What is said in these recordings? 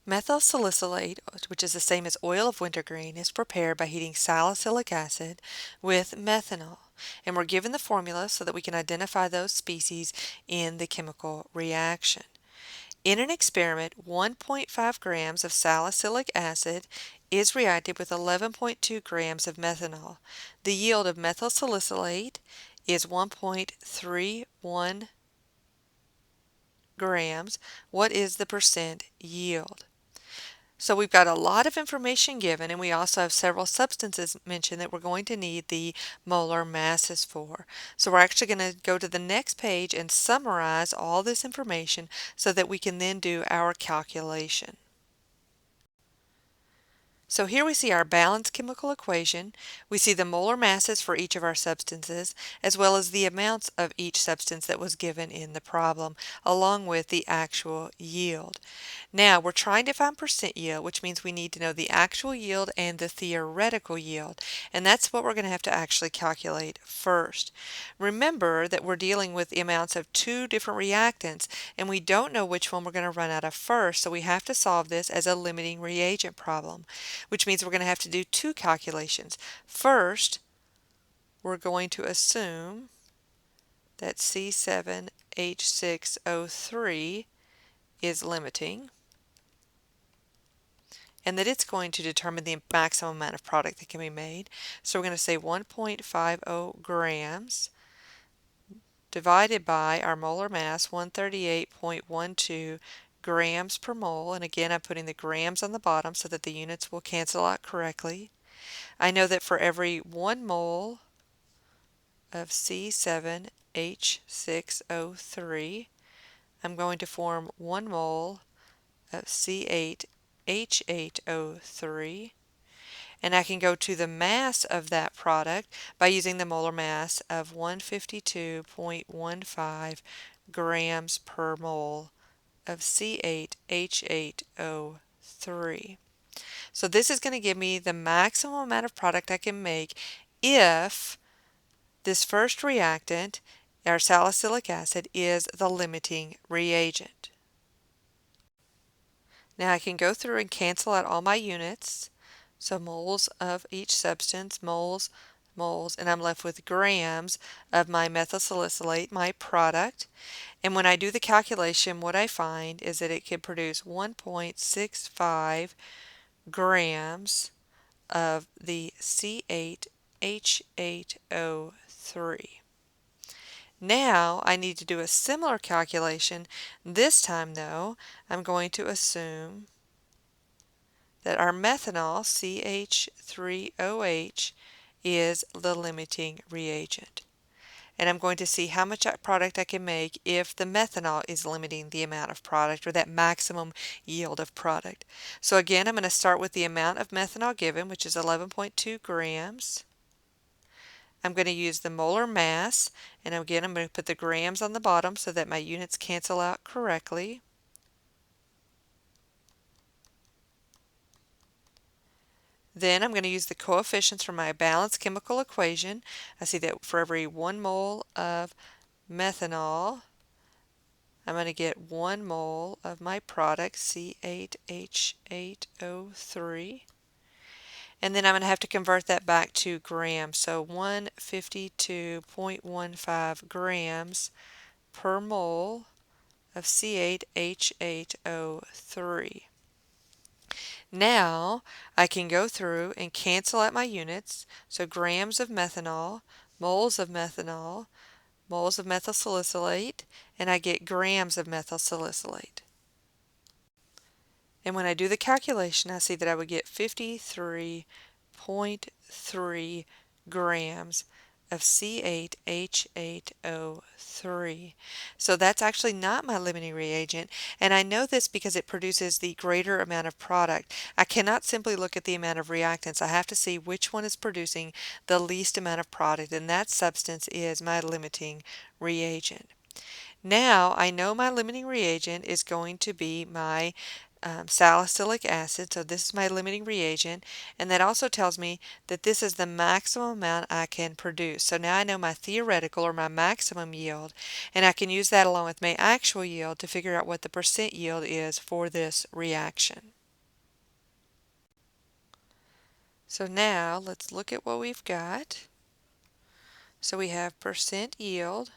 Methyl salicylate, which is the same as oil of wintergreen, is prepared by heating salicylic acid with methanol. And we're given the formula so that we can identify those species in the chemical reaction. In an experiment, 1.5 grams of salicylic acid is reacted with 11.2 grams of methanol. The yield of methyl salicylate is 1.31 grams. What is the percent yield? So we've got a lot of information given, and we also have several substances mentioned that we're going to need the molar masses for. So we're actually going to go to the next page and summarize all this information so that we can then do our calculation. So here we see our balanced chemical equation. We see the molar masses for each of our substances, as well as the amounts of each substance that was given in the problem, along with the actual yield. Now we're trying to find percent yield, which means we need to know the actual yield and the theoretical yield, and that's what we're going to have to actually calculate first. Remember that we're dealing with the amounts of two different reactants, and we don't know which one we're going to run out of first, so we have to solve this as a limiting reagent problem, which means we're going to have to do two calculations. First, we're going to assume that C7H6O3 is limiting, and that it's going to determine the maximum amount of product that can be made. So we're going to say 1.50 grams divided by our molar mass, 138.12 grams per mole. And again, I'm putting the grams on the bottom so that the units will cancel out correctly. I know that for every 1 mole of C7H6O3, I'm going to form 1 mole of C8H8O3, and I can go to the mass of that product by using the molar mass of 152.15 grams per mole of C8H8O3. So this is going to give me the maximum amount of product I can make if this first reactant, our salicylic acid, is the limiting reagent. Now I can go through and cancel out all my units. So moles of each substance, moles, moles, and I'm left with grams of my methyl salicylate, my product. And when I do the calculation, what I find is that it can produce 1.65 grams of the C8H8O3. Now I need to do a similar calculation. This time, though, I'm going to assume that our methanol, CH3OH, is the limiting reagent. And I'm going to see how much product I can make if the methanol is limiting the amount of product, or that maximum yield of product. So again, I'm going to start with the amount of methanol given, which is 11.2 grams. I'm going to use the molar mass, and again I'm going to put the grams on the bottom so that my units cancel out correctly. Then I'm going to use the coefficients from my balanced chemical equation. I see that for every 1 mole of methanol, I'm going to get 1 mole of my product, C8H8O3. And then I'm going to have to convert that back to grams. So 152.15 grams per mole of C8H8O3. Now I can go through and cancel out my units. So grams of methanol, moles of methanol, moles of methyl salicylate, and I get grams of methyl salicylate. And when I do the calculation, I see that I would get 53.3 grams of C8H8O3. So that's actually not my limiting reagent, and I know this because it produces the greater amount of product. I cannot simply look at the amount of reactants. I have to see which one is producing the least amount of product, and that substance is my limiting reagent. Now I know my limiting reagent is going to be my salicylic acid, so this is my limiting reagent, and that also tells me that this is the maximum amount I can produce. So now I know my theoretical or my maximum yield, and I can use that along with my actual yield to figure out what the percent yield is for this reaction. So now let's look at what we've got. So we have percent yield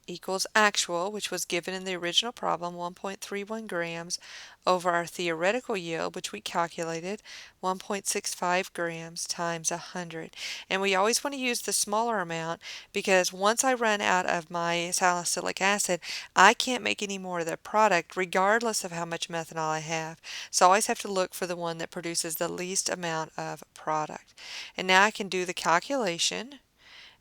equals actual, which was given in the original problem, 1.31 grams, over our theoretical yield, which we calculated, 1.65 grams times 100. And we always want to use the smaller amount because once I run out of my salicylic acid, I can't make any more of the product regardless of how much methanol I have. So I always have to look for the one that produces the least amount of product. And now I can do the calculation,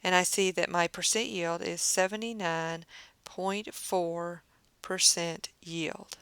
and I see that my percent yield is 79.4% yield.